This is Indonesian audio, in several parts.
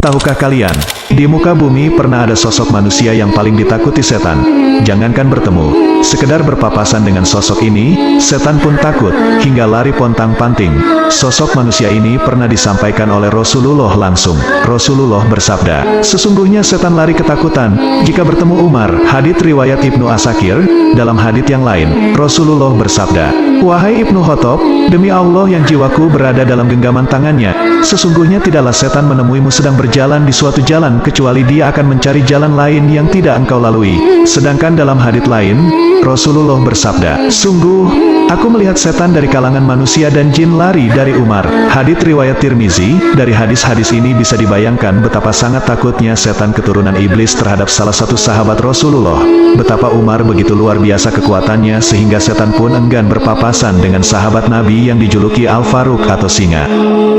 Tahukah kalian, di muka bumi pernah ada sosok manusia yang paling ditakuti setan. Jangankan bertemu, sekedar berpapasan dengan sosok ini, setan pun takut, hingga lari pontang-panting. Sosok manusia ini pernah disampaikan oleh Rasulullah langsung. Rasulullah bersabda, sesungguhnya setan lari ketakutan jika bertemu Umar. Hadits riwayat Ibnu Asakir. Dalam hadits yang lain, Rasulullah bersabda, wahai Ibnu Khattab, demi Allah yang jiwaku berada dalam genggaman tangannya, sesungguhnya tidaklah setan menemuimu sedang berjalan di suatu jalan kecuali dia akan mencari jalan lain yang tidak engkau lalui. Sedangkan dalam hadits lain, Rasulullah bersabda, sungguh, aku melihat setan dari kalangan manusia dan jin lari dari Umar. Hadits riwayat Tirmizi. Dari hadis-hadis ini bisa dibayangkan betapa sangat takutnya setan keturunan iblis terhadap salah satu sahabat Rasulullah. Betapa Umar begitu luar biasa kekuatannya sehingga setan pun enggan berpapasan dengan sahabat Nabi yang dijuluki Al-Faruq atau singa.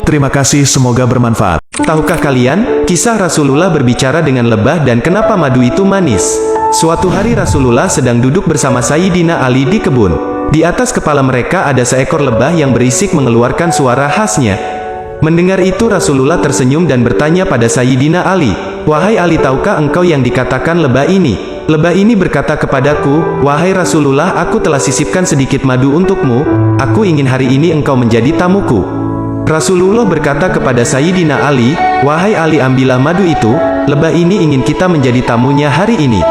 Terima kasih, semoga bermanfaat. Tahukah kalian, kisah Rasulullah berbicara dengan lebah dan kenapa madu itu manis? Suatu hari Rasulullah sedang duduk bersama Sayyidina Ali di kebun. Di atas kepala mereka ada seekor lebah yang berisik mengeluarkan suara khasnya. Mendengar itu Rasulullah tersenyum dan bertanya pada Sayyidina Ali, wahai Ali, tahukah engkau yang dikatakan lebah ini? Lebah ini berkata kepadaku, wahai Rasulullah, aku telah sisipkan sedikit madu untukmu, aku ingin hari ini engkau menjadi tamuku. Rasulullah berkata kepada Sayyidina Ali, wahai Ali, ambillah madu itu, lebah ini ingin kita menjadi tamunya hari ini.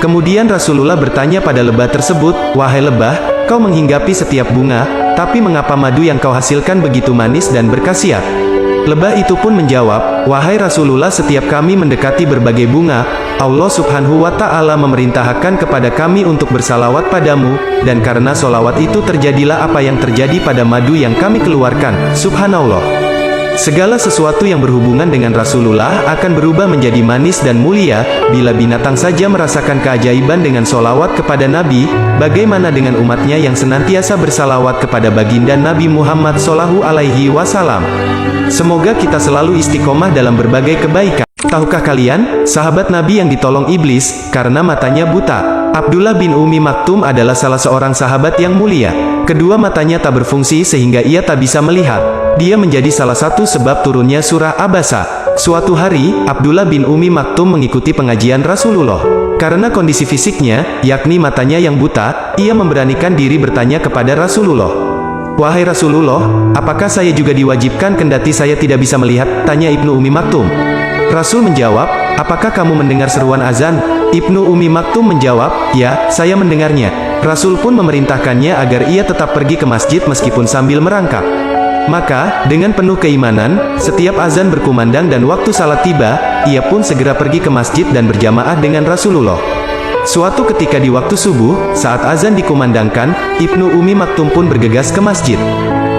Kemudian Rasulullah bertanya pada lebah tersebut, wahai lebah, kau menghinggapi setiap bunga, tapi mengapa madu yang kau hasilkan begitu manis dan berkhasiat? Lebah itu pun menjawab, wahai Rasulullah, setiap kami mendekati berbagai bunga, Allah subhanahu wa ta'ala memerintahkan kepada kami untuk bersalawat padamu, dan karena solawat itu terjadilah apa yang terjadi pada madu yang kami keluarkan. Subhanallah. Segala sesuatu yang berhubungan dengan Rasulullah akan berubah menjadi manis dan mulia. Bila binatang saja merasakan keajaiban dengan solawat kepada Nabi, bagaimana dengan umatnya yang senantiasa bersalawat kepada baginda Nabi Muhammad Shallallahu Alaihi Wasallam. Semoga kita selalu istiqomah dalam berbagai kebaikan. Tahukah kalian, sahabat Nabi yang ditolong iblis karena matanya buta? Abdullah bin Umi Maktum adalah salah seorang sahabat yang mulia. Kedua matanya tak berfungsi sehingga ia tak bisa melihat. Dia menjadi salah satu sebab turunnya surah Abasa. Suatu hari, Abdullah bin Umi Maktum mengikuti pengajian Rasulullah. Karena kondisi fisiknya, yakni matanya yang buta, ia memberanikan diri bertanya kepada Rasulullah. Wahai Rasulullah, apakah saya juga diwajibkan kendati saya tidak bisa melihat? Tanya Ibnu Umi Maktum. Rasul menjawab, apakah kamu mendengar seruan azan? Ibnu Umi Maktum menjawab, ya, saya mendengarnya. Rasul pun memerintahkannya agar ia tetap pergi ke masjid meskipun sambil merangkak. Maka, dengan penuh keimanan, setiap azan berkumandang dan waktu salat tiba, ia pun segera pergi ke masjid dan berjamaah dengan Rasulullah. Suatu ketika di waktu subuh, saat azan dikumandangkan, Ibnu Umi Maktum pun bergegas ke masjid.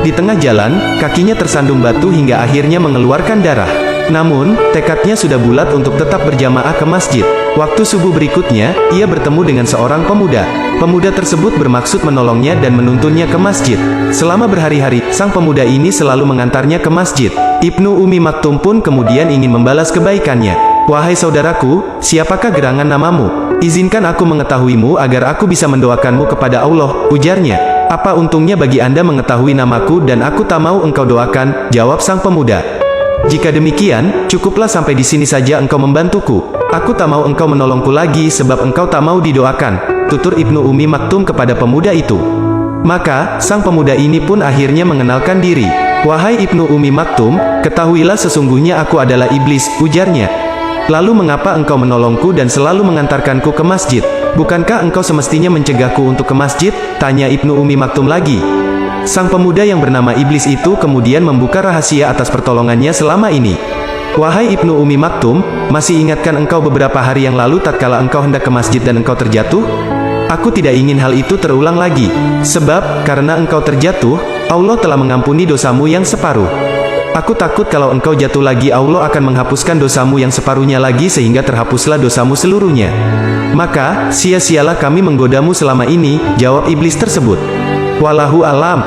Di tengah jalan, kakinya tersandung batu hingga akhirnya mengeluarkan darah. Namun, tekadnya sudah bulat untuk tetap berjamaah ke masjid. Waktu subuh berikutnya, ia bertemu dengan seorang pemuda. Pemuda tersebut bermaksud menolongnya dan menuntunnya ke masjid. Selama berhari-hari, sang pemuda ini selalu mengantarnya ke masjid. Ibnu Umi Maktum pun kemudian ingin membalas kebaikannya. Wahai saudaraku, siapakah gerangan namamu? Izinkan aku mengetahuimu agar aku bisa mendoakanmu kepada Allah, ujarnya. Apa untungnya bagi Anda mengetahui namaku dan aku tak mau engkau doakan, jawab sang pemuda. Jika demikian, cukuplah sampai di sini saja engkau membantuku. Aku tak mau engkau menolongku lagi sebab engkau tak mau didoakan, tutur Ibnu Umi Maktum kepada pemuda itu. Maka, sang pemuda ini pun akhirnya mengenalkan diri. Wahai Ibnu Umi Maktum, ketahuilah sesungguhnya aku adalah iblis, ujarnya. Lalu mengapa engkau menolongku dan selalu mengantarkanku ke masjid? Bukankah engkau semestinya mencegahku untuk ke masjid? Tanya Ibnu Umi Maktum lagi. Sang pemuda yang bernama iblis itu kemudian membuka rahasia atas pertolongannya selama ini. Wahai Ibnu Umi Maktum, masih ingatkah engkau beberapa hari yang lalu tatkala engkau hendak ke masjid dan engkau terjatuh? Aku tidak ingin hal itu terulang lagi. Sebab, karena engkau terjatuh, Allah telah mengampuni dosamu yang separuh. Aku takut kalau engkau jatuh lagi Allah akan menghapuskan dosamu yang separuhnya lagi sehingga terhapuslah dosamu seluruhnya. Maka, sia-sialah kami menggodamu selama ini, jawab iblis tersebut. Wallahu alam.